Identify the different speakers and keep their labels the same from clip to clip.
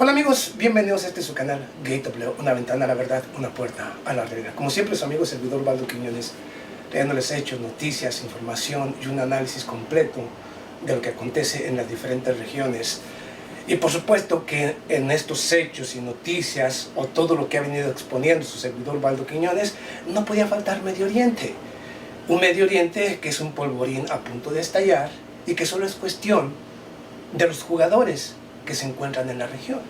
Speaker 1: Hola amigos, bienvenidos a este su canal GateOfLeo, una ventana a la verdad, una puerta a la realidad. Como siempre, su amigo servidor Baldo Quiñones, trayéndoles hechos, noticias, información y un análisis completo de lo que acontece en las diferentes regiones. Y por supuesto que en estos hechos y noticias, o todo lo que ha venido exponiendo su servidor Baldo Quiñones, no podía faltar Medio Oriente. Un Medio Oriente que es un polvorín a punto de estallar y que solo es cuestión de los jugadores que se encuentran en la región.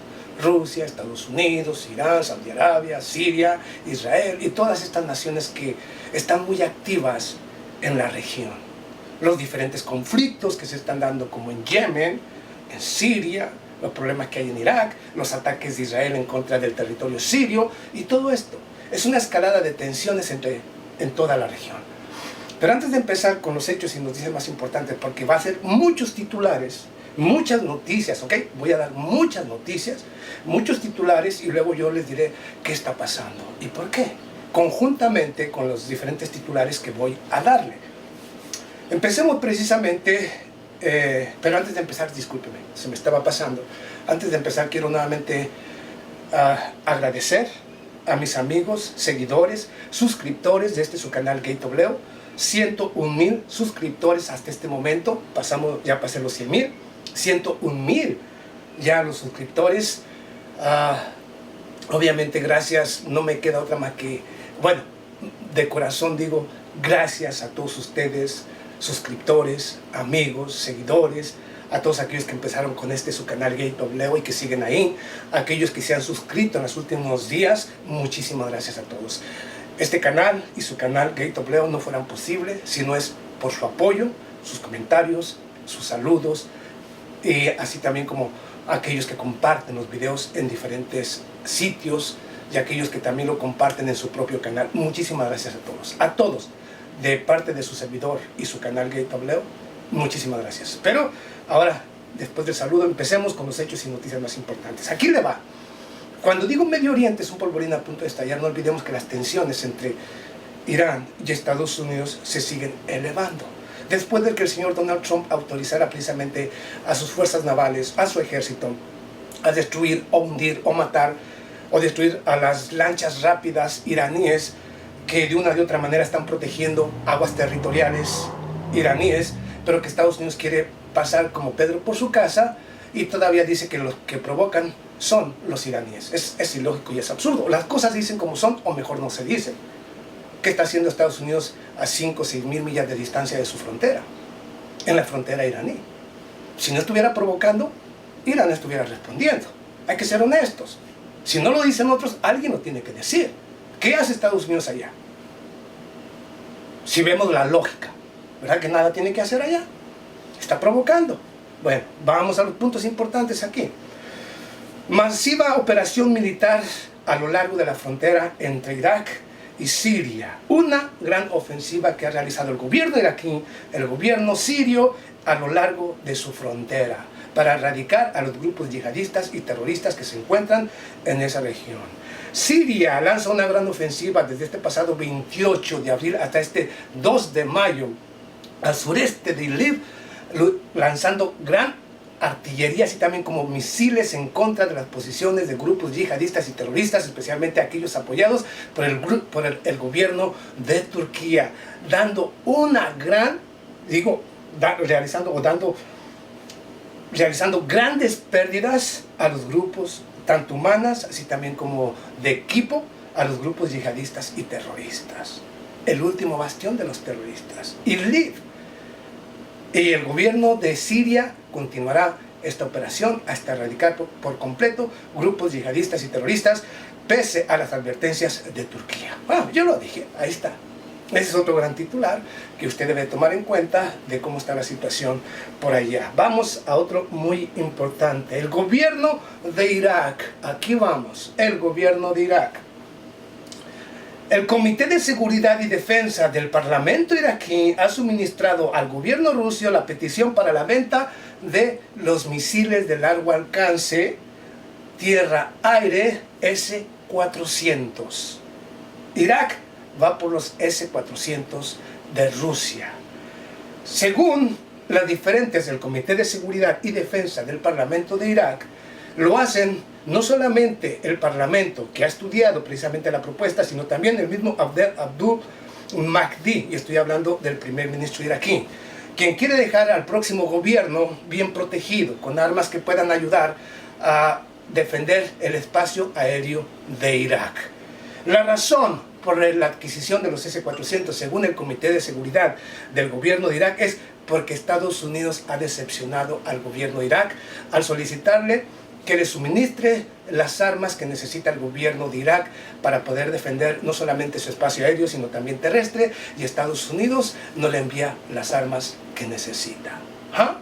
Speaker 1: Rusia, Estados Unidos, Irán, Saudi Arabia, Siria, Israel y todas estas naciones que están muy activas en la región. Los diferentes conflictos que se están dando como en Yemen, en Siria, los problemas que hay en Irak, los ataques de Israel en contra del territorio sirio y todo esto. Es una escalada de tensiones en toda la región. Pero antes de empezar con los hechos y noticias más importantes, porque va a ser muchos titulares, muchas noticias, ¿ok? Voy a dar muchas noticias, muchos titulares y luego yo les diré qué está pasando y por qué, conjuntamente con los diferentes titulares que voy a darle. Empecemos precisamente, pero antes de empezar, discúlpeme, se me estaba pasando. Antes de empezar quiero nuevamente agradecer a mis amigos, seguidores, suscriptores de este su canal GateOfLeo. 101,000 suscriptores hasta este momento, ya pasé los 100,000, 101,000 ya los suscriptores. Obviamente gracias, no me queda otra más que, bueno, de corazón digo gracias a todos ustedes, suscriptores, amigos, seguidores, a todos aquellos que empezaron con este su canal GateOfLeo y que siguen ahí, aquellos que se han suscrito en los últimos días, muchísimas gracias a todos. Este canal y su canal GateOfLeo no fueran posibles si no es por su apoyo, sus comentarios, sus saludos y así también como aquellos que comparten los videos en diferentes sitios y aquellos que también lo comparten en su propio canal. Muchísimas gracias a todos, de parte de su servidor y su canal GateOfLeo, muchísimas gracias. Pero ahora, después del saludo, empecemos con los hechos y noticias más importantes. Aquí le va. Cuando digo Medio Oriente es un polvorín a punto de estallar, no olvidemos que las tensiones entre Irán y Estados Unidos se siguen elevando. Después de que el señor Donald Trump autorizara precisamente a sus fuerzas navales, a su ejército, a destruir o hundir o matar o destruir a las lanchas rápidas iraníes que de una u otra manera están protegiendo aguas territoriales iraníes, pero que Estados Unidos quiere pasar como Pedro por su casa y todavía dice que los que provocan son los iraníes. Es ilógico y es absurdo. Las cosas dicen como son o mejor no se dicen. ¿Qué está haciendo Estados Unidos a 5 o 6 mil millas de distancia de su frontera? En la frontera iraní. Si no estuviera provocando, Irán estuviera respondiendo. Hay que ser honestos. Si no lo dicen otros, alguien lo tiene que decir. ¿Qué hace Estados Unidos allá? Si vemos la lógica, ¿verdad que nada tiene que hacer allá? Está provocando. Bueno, vamos a los puntos importantes aquí. Masiva operación militar a lo largo de la frontera entre Irak y Siria. Una gran ofensiva que ha realizado el gobierno iraquí, el gobierno sirio, a lo largo de su frontera, para erradicar a los grupos yihadistas y terroristas que se encuentran en esa región. Siria lanza una gran ofensiva desde este pasado 28 de abril hasta este 2 de mayo al sureste de Idlib, lanzando gran artillería, así también como misiles en contra de las posiciones de grupos yihadistas y terroristas, especialmente aquellos apoyados por el gobierno de Turquía, dando una gran, realizando grandes pérdidas a los grupos, tanto humanas, así también como de equipo, a los grupos yihadistas y terroristas. El último bastión de los terroristas, Idlib. Y el gobierno de Siria continuará esta operación hasta erradicar por completo grupos yihadistas y terroristas, pese a las advertencias de Turquía. Bueno, yo lo dije, ahí está. Ese es otro gran titular que usted debe tomar en cuenta de cómo está la situación por allá. Vamos a otro muy importante. El gobierno de Irak. Aquí vamos. El gobierno de Irak. El Comité de Seguridad y Defensa del Parlamento iraquí ha suministrado al gobierno ruso la petición para la venta de los misiles de largo alcance tierra-aire S-400. Irak va por los S-400 de Rusia. Según las diferentes del Comité de Seguridad y Defensa del Parlamento de Irak, lo hacen no solamente el Parlamento, que ha estudiado precisamente la propuesta, sino también el mismo Abdul Mahdi, y estoy hablando del primer ministro iraquí, quien quiere dejar al próximo gobierno bien protegido, con armas que puedan ayudar a defender el espacio aéreo de Irak. La razón por la adquisición de los S-400, según el Comité de Seguridad del gobierno de Irak, es porque Estados Unidos ha decepcionado al gobierno de Irak al solicitarle que le suministre las armas que necesita el gobierno de Irak para poder defender no solamente su espacio aéreo, sino también terrestre, y Estados Unidos no le envía las armas que necesita. ¿Ah?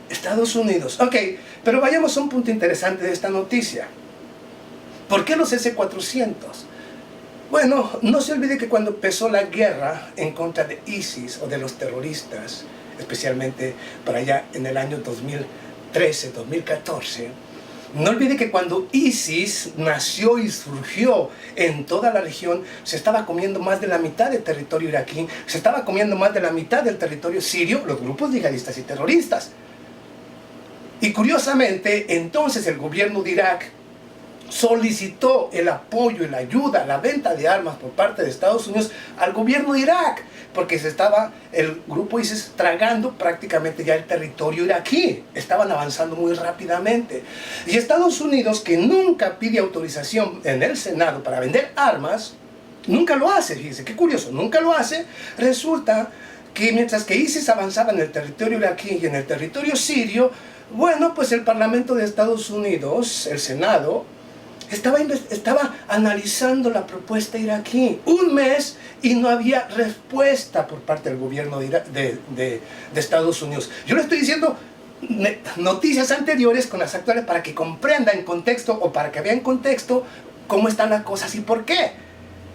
Speaker 1: Estados Unidos. Ok, pero vayamos a un punto interesante de esta noticia. ¿Por qué los S-400? Bueno, no se olvide que cuando empezó la guerra en contra de ISIS o de los terroristas, especialmente para allá en el año 2013, 2014, no olvide que cuando ISIS nació y surgió en toda la región, se estaba comiendo más de la mitad del territorio iraquí, se estaba comiendo más de la mitad del territorio sirio, los grupos yihadistas y terroristas. Y curiosamente, entonces el gobierno de Irak solicitó el apoyo y la ayuda, la venta de armas por parte de Estados Unidos al gobierno de Irak, porque se estaba el grupo ISIS tragando prácticamente ya el territorio iraquí. Estaban avanzando muy rápidamente. Y Estados Unidos, que nunca pide autorización en el Senado para vender armas, nunca lo hace. Fíjense, qué curioso, nunca lo hace. Resulta que mientras que ISIS avanzaba en el territorio iraquí y en el territorio sirio, bueno, pues el Parlamento de Estados Unidos, el Senado, estaba analizando la propuesta iraquí un mes y no había respuesta por parte del gobierno de Estados Unidos. Yo le estoy diciendo noticias anteriores con las actuales para que comprenda en contexto o para que vea en contexto cómo están las cosas y por qué.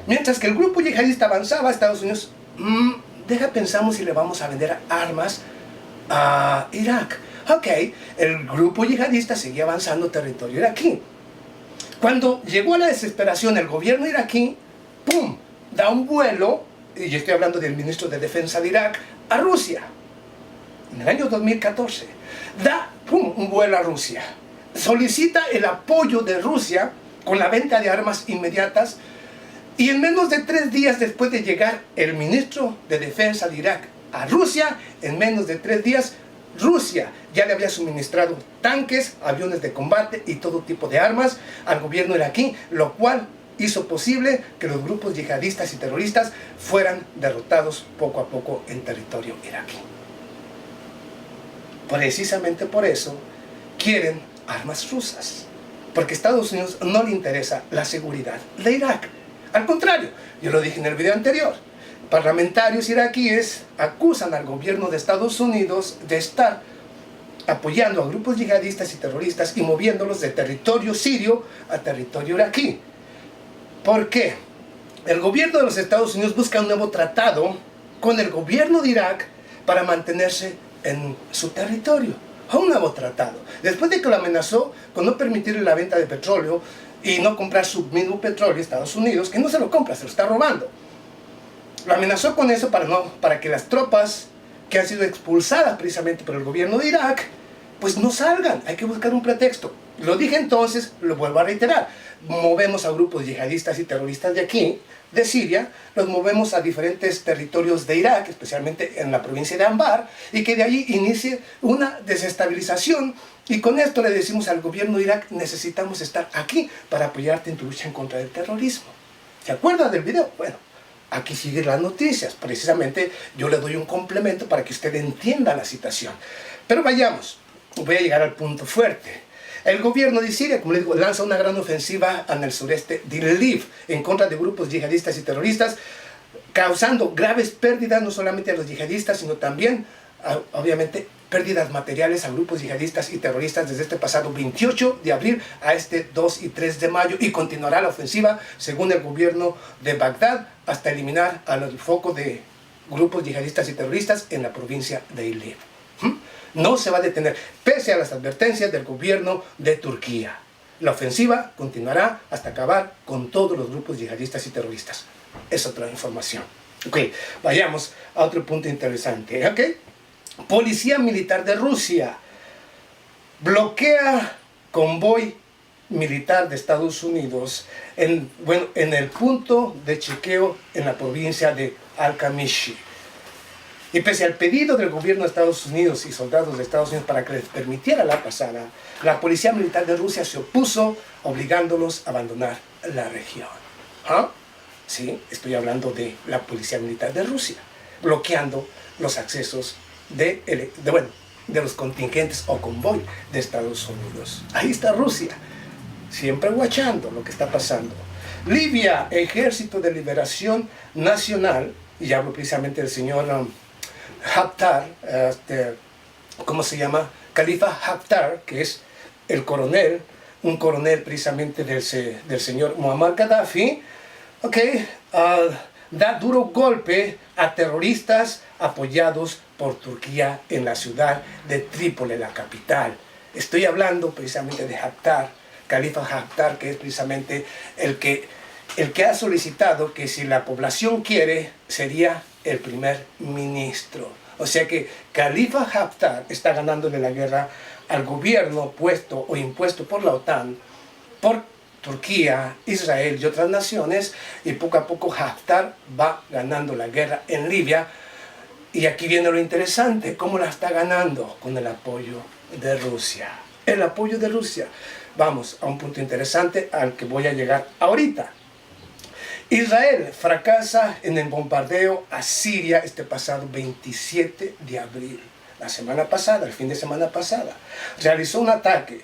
Speaker 1: Mientras que el grupo yihadista avanzaba, Estados Unidos, pensamos si le vamos a vender armas a Irak. Ok, el grupo yihadista seguía avanzando territorio iraquí. Cuando llegó a la desesperación el gobierno iraquí, ¡pum!, da un vuelo, y yo estoy hablando del ministro de Defensa de Irak, a Rusia. En el año 2014, da, ¡pum!, un vuelo a Rusia. Solicita el apoyo de Rusia con la venta de armas inmediatas, y en menos de 3 días después de llegar el ministro de Defensa de Irak a Rusia, en menos de 3 días, Rusia ya le había suministrado tanques, aviones de combate y todo tipo de armas al gobierno iraquí, lo cual hizo posible que los grupos yihadistas y terroristas fueran derrotados poco a poco en territorio iraquí. Precisamente por eso quieren armas rusas, porque a Estados Unidos no le interesa la seguridad de Irak. Al contrario, yo lo dije en el video anterior, parlamentarios iraquíes acusan al gobierno de Estados Unidos de estar apoyando a grupos yihadistas y terroristas y moviéndolos de territorio sirio a territorio iraquí. ¿Por qué? El gobierno de los Estados Unidos busca un nuevo tratado con el gobierno de Irak para mantenerse en su territorio. Un nuevo tratado. Después de que lo amenazó con no permitirle la venta de petróleo y no comprar su mismo petróleo a Estados Unidos, que no se lo compra, se lo está robando. Lo amenazó con eso para que las tropas que han sido expulsadas precisamente por el gobierno de Irak, pues no salgan. Hay que buscar un pretexto. Lo dije entonces, lo vuelvo a reiterar. Movemos a grupos yihadistas y terroristas de aquí, de Siria, los movemos a diferentes territorios de Irak, especialmente en la provincia de Anbar, y que de ahí inicie una desestabilización. Y con esto le decimos al gobierno de Irak, necesitamos estar aquí para apoyarte en tu lucha en contra del terrorismo. ¿Se acuerdan del video? Bueno, aquí siguen las noticias. Precisamente yo le doy un complemento para que usted entienda la situación. Pero vayamos, voy a llegar al punto fuerte. El gobierno de Siria, como les digo, lanza una gran ofensiva en el sureste de Idlib en contra de grupos yihadistas y terroristas, causando graves pérdidas no solamente a los yihadistas, sino también, obviamente, pérdidas materiales a grupos yihadistas y terroristas desde este pasado 28 de abril a este 2 y 3 de mayo, y continuará la ofensiva, según el gobierno de Bagdad, hasta eliminar al foco de grupos yihadistas y terroristas en la provincia de Idlib. No se va a detener, pese a las advertencias del gobierno de Turquía. La ofensiva continuará hasta acabar con todos los grupos yihadistas y terroristas. Es otra información. Ok, vayamos a otro punto interesante. Ok, Policía Militar de Rusia bloquea convoy militar de Estados Unidos en el punto de chequeo en la provincia de Al-Khamishi. Y pese al pedido del gobierno de Estados Unidos y soldados de Estados Unidos para que les permitiera la pasada, la policía militar de Rusia se opuso, obligándolos a abandonar la región. ¿Ah? Sí, estoy hablando de la policía militar de Rusia, bloqueando los accesos de los contingentes o convoy de Estados Unidos. Ahí está Rusia, siempre guachando lo que está pasando. Libia, Ejército de Liberación Nacional, y hablo precisamente del señor Haftar, ¿cómo se llama? Khalifa Haftar, que es el coronel, un coronel precisamente del señor Muammar Gaddafi, da duro golpe a terroristas apoyados por Turquía en la ciudad de Trípoli, la capital. Estoy hablando precisamente de Haftar, Khalifa Haftar, que es precisamente el que ha solicitado que si la población quiere, sería el primer ministro. O sea que Khalifa Haftar está ganándole la guerra al gobierno puesto o impuesto por la OTAN, por Turquía, Israel y otras naciones, y poco a poco Haftar va ganando la guerra en Libia. Y aquí viene lo interesante, ¿cómo la está ganando? Con el apoyo de Rusia. El apoyo de Rusia. Vamos a un punto interesante al que voy a llegar ahorita. Israel fracasa en el bombardeo a Siria este pasado 27 de abril. La semana pasada, el fin de semana pasada, realizó un ataque.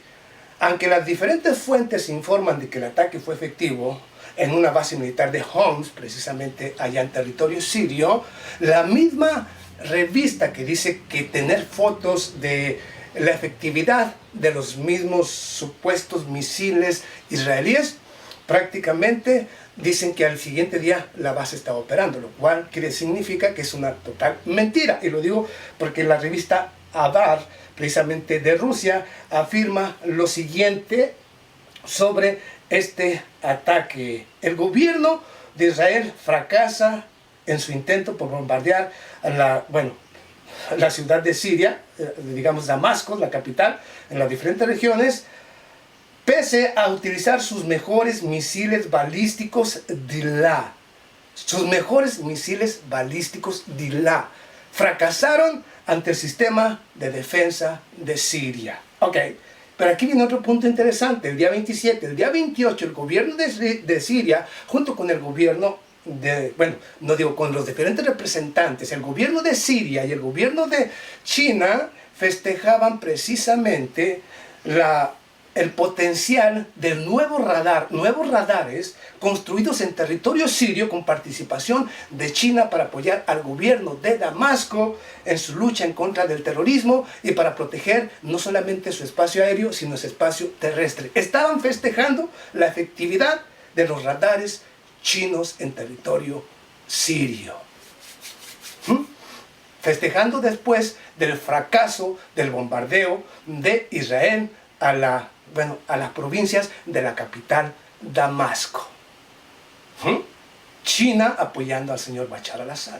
Speaker 1: Aunque las diferentes fuentes informan de que el ataque fue efectivo en una base militar de Homs, precisamente allá en territorio sirio, la misma revista que dice que tener fotos de la efectividad de los mismos supuestos misiles israelíes, prácticamente dicen que al siguiente día la base estaba operando, lo cual significa que es una total mentira. Y lo digo porque la revista Adar, precisamente de Rusia, afirma lo siguiente sobre este ataque. El gobierno de Israel fracasa en su intento por bombardear la ciudad de Siria, digamos Damasco, la capital, en las diferentes regiones, pese a utilizar sus mejores misiles balísticos DILA. Sus mejores misiles balísticos DILA fracasaron ante el sistema de defensa de Siria. Pero aquí viene otro punto interesante. El día 27, el día 28, el gobierno de Siria, junto con el gobierno con los diferentes representantes, el gobierno de Siria y el gobierno de China, festejaban precisamente el potencial del nuevos radares construidos en territorio sirio con participación de China para apoyar al gobierno de Damasco en su lucha en contra del terrorismo y para proteger no solamente su espacio aéreo, sino su espacio terrestre. Estaban festejando la efectividad de los radares chinos en territorio sirio. Festejando después del fracaso del bombardeo de Israel a las provincias de la capital Damasco. China apoyando al señor Bashar al-Assad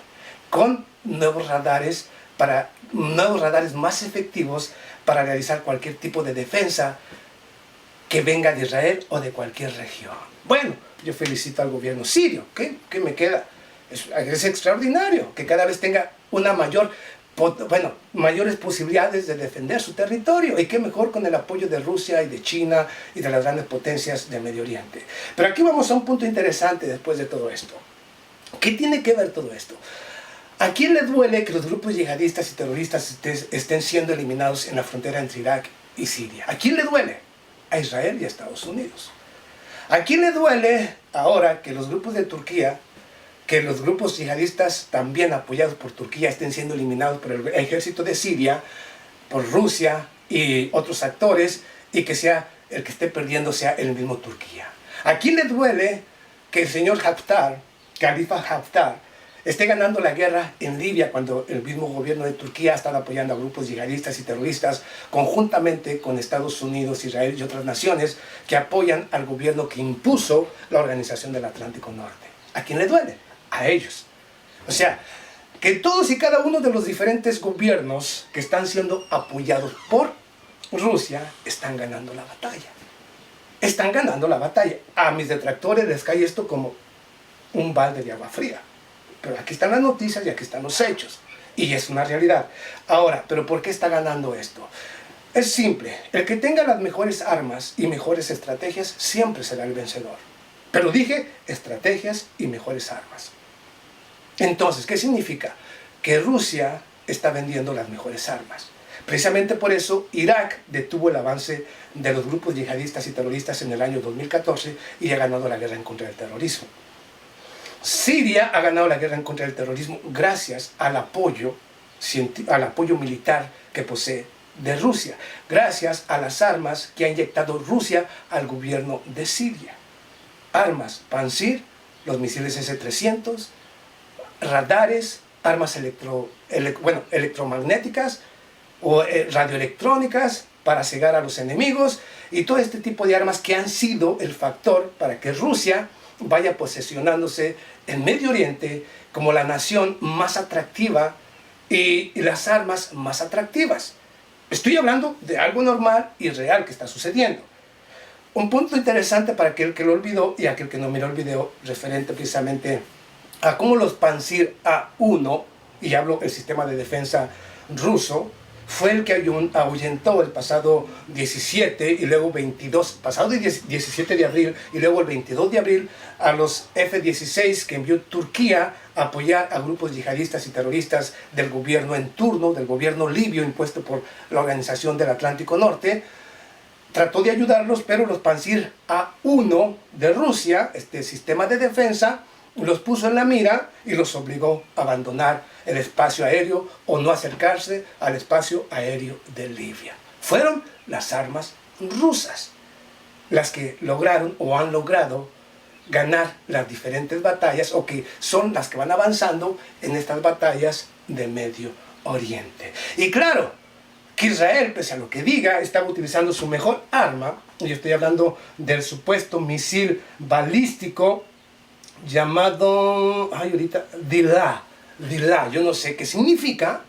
Speaker 1: con nuevos radares más efectivos para realizar cualquier tipo de defensa que venga de Israel o de cualquier región. Bueno, yo felicito al gobierno sirio. ¿Qué me queda? Es extraordinario que cada vez tenga mayores posibilidades de defender su territorio. Y qué mejor con el apoyo de Rusia y de China y de las grandes potencias del Medio Oriente. Pero aquí vamos a un punto interesante después de todo esto. ¿Qué tiene que ver todo esto? ¿A quién le duele que los grupos yihadistas y terroristas estén siendo eliminados en la frontera entre Irak y Siria? ¿A quién le duele? A Israel y a Estados Unidos. ¿A quién le duele ahora que los grupos de Turquía, que los grupos yihadistas también apoyados por Turquía estén siendo eliminados por el ejército de Siria, por Rusia y otros actores, y que sea el que esté perdiendo sea el mismo Turquía? ¿A quién le duele que el señor Haftar, Khalifa Haftar, esté ganando la guerra en Libia cuando el mismo gobierno de Turquía está apoyando a grupos yihadistas y terroristas conjuntamente con Estados Unidos, Israel y otras naciones que apoyan al gobierno que impuso la Organización del Atlántico Norte? ¿A quién le duele? A ellos. O sea, que todos y cada uno de los diferentes gobiernos que están siendo apoyados por Rusia están ganando la batalla. están ganando la batalla. A mis detractores les cae esto como un balde de agua fría. Pero aquí están las noticias y aquí están los hechos. Y es una realidad. Ahora, ¿pero por qué está ganando esto? Es simple. El que tenga las mejores armas y mejores estrategias siempre será el vencedor. Pero dije estrategias y mejores armas. Entonces, ¿qué significa? Que Rusia está vendiendo las mejores armas. Precisamente por eso Irak detuvo el avance de los grupos yihadistas y terroristas en el año 2014 y ha ganado la guerra en contra del terrorismo. Siria ha ganado la guerra en contra del terrorismo gracias al apoyo militar que posee de Rusia, gracias a las armas que ha inyectado Rusia al gobierno de Siria. Armas Pansir, los misiles S-300, radares, armas electromagnéticas o radioelectrónicas para cegar a los enemigos y todo este tipo de armas que han sido el factor para que Rusia vaya posesionándose en Medio Oriente como la nación más atractiva y las armas más atractivas. Estoy hablando de algo normal y real que está sucediendo. Un punto interesante para aquel que lo olvidó y aquel que no miró el video referente precisamente a cómo los Pansir A1, y hablo del sistema de defensa ruso, fue el que ahuyentó el pasado 17 y luego 17 de abril y luego el 22 de abril a los F-16 que envió Turquía a apoyar a grupos yihadistas y terroristas del gobierno en turno, del gobierno libio impuesto por la Organización del Atlántico Norte. Trató de ayudarlos, pero los Pansir A1 de Rusia, este sistema de defensa, los puso en la mira y los obligó a abandonar el espacio aéreo o no acercarse al espacio aéreo de Libia. Fueron las armas rusas las que lograron o han logrado ganar las diferentes batallas o que son las que van avanzando en estas batallas de Medio Oriente. Y claro, que Israel, pese a lo que diga, estaba utilizando su mejor arma, y yo estoy hablando del supuesto misil balístico llamado, Dilá, yo no sé qué significa,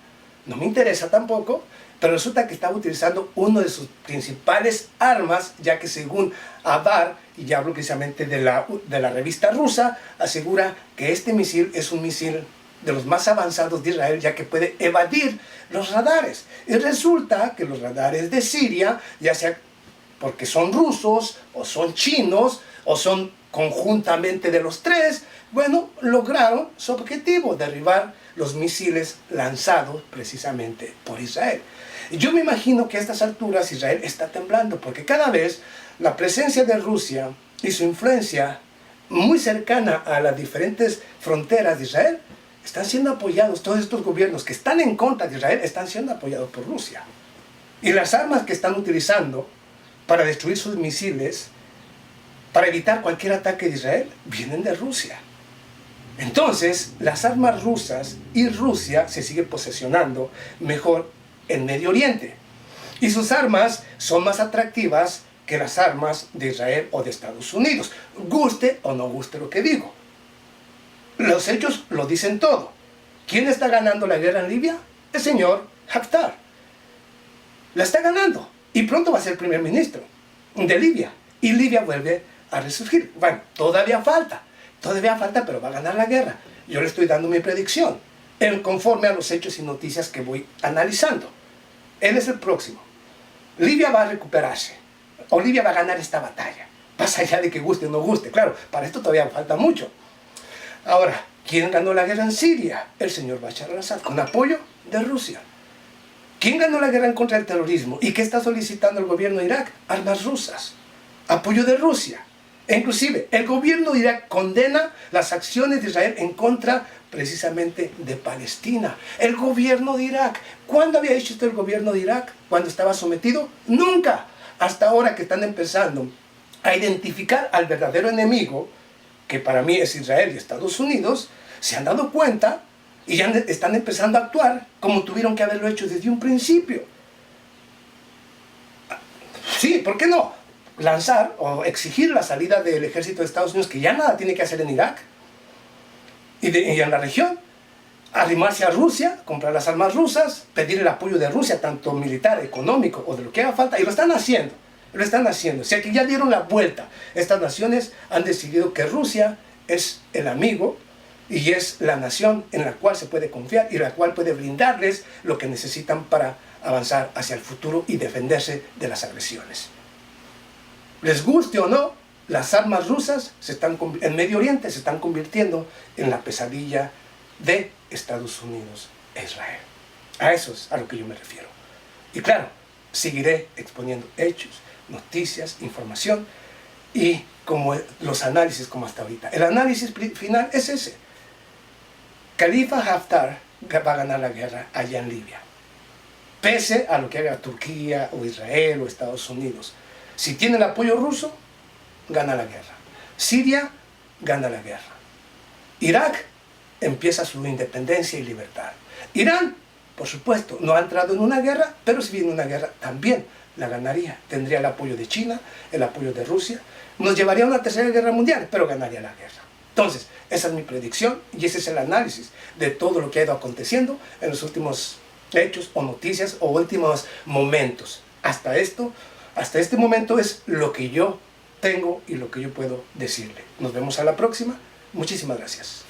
Speaker 1: no me interesa tampoco, pero resulta que estaba utilizando uno de sus principales armas, ya que según Avar, y ya hablo precisamente de la revista rusa, asegura que este misil es un misil de los más avanzados de Israel, ya que puede evadir los radares. Y resulta que los radares de Siria, ya sea porque son rusos, o son chinos, o son conjuntamente de los tres, bueno, lograron su objetivo, derribar los misiles lanzados precisamente por Israel. Y yo me imagino que a estas alturas Israel está temblando, porque cada vez la presencia de Rusia y su influencia muy cercana a las diferentes fronteras de Israel están siendo apoyados. Todos estos gobiernos que están en contra de Israel están siendo apoyados por Rusia. Y las armas que están utilizando para destruir sus misiles, para evitar cualquier ataque de Israel, vienen de Rusia. Entonces, las armas rusas y Rusia se siguen posesionando mejor en Medio Oriente. Y sus armas son más atractivas que las armas de Israel o de Estados Unidos. Guste o no guste lo que digo. Los hechos lo dicen todo. ¿Quién está ganando la guerra en Libia? El señor Haftar. La está ganando. Y pronto va a ser primer ministro de Libia. Y Libia vuelve a resurgir. Bueno, todavía falta, pero va a ganar la guerra. Yo le estoy dando mi predicción, conforme a los hechos y noticias que voy analizando. Él es el próximo. Libia va a recuperarse, o Libia va a ganar esta batalla. Más allá de que guste o no guste, claro, para esto todavía falta mucho. Ahora, ¿quién ganó la guerra en Siria? El señor Bashar al-Assad, con apoyo de Rusia. ¿Quién ganó la guerra en contra del terrorismo? ¿Y qué está solicitando el gobierno de Irak? Armas rusas, apoyo de Rusia. E inclusive, el gobierno de Irak condena las acciones de Israel en contra precisamente de Palestina. El gobierno de Irak. ¿Cuándo había hecho esto el gobierno de Irak? ¿Cuándo estaba sometido? Nunca. Hasta ahora que están empezando a identificar al verdadero enemigo, que para mí es Israel y Estados Unidos, se han dado cuenta y ya están empezando a actuar como tuvieron que haberlo hecho desde un principio. Sí, ¿por qué no? Lanzar o exigir la salida del ejército de Estados Unidos, que ya nada tiene que hacer en Irak y en la región, arrimarse a Rusia, comprar las armas rusas, pedir el apoyo de Rusia, tanto militar, económico o de lo que haga falta, y lo están haciendo. Lo están haciendo. O sea que ya dieron la vuelta. Estas naciones han decidido que Rusia es el amigo y es la nación en la cual se puede confiar y la cual puede brindarles lo que necesitan para avanzar hacia el futuro y defenderse de las agresiones. Les guste o no, las armas rusas en Medio Oriente se están convirtiendo en la pesadilla de Estados Unidos e Israel. A eso es a lo que yo me refiero. Y claro, seguiré exponiendo hechos, noticias, información y como los análisis como hasta ahorita. El análisis final es ese. Khalifa Haftar va a ganar la guerra allá en Libia, pese a lo que haga Turquía o Israel o Estados Unidos. Si tiene el apoyo ruso, gana la guerra. Siria gana la guerra. Irak empieza su independencia y libertad. Irán, por supuesto, no ha entrado en una guerra, pero si viene una guerra también la ganaría. Tendría el apoyo de China, el apoyo de Rusia. Nos llevaría a una tercera guerra mundial, pero ganaría la guerra. Entonces, esa es mi predicción y ese es el análisis de todo lo que ha ido aconteciendo en los últimos hechos o noticias o últimos momentos. Hasta este momento es lo que yo tengo y lo que yo puedo decirle. Nos vemos a la próxima. Muchísimas gracias.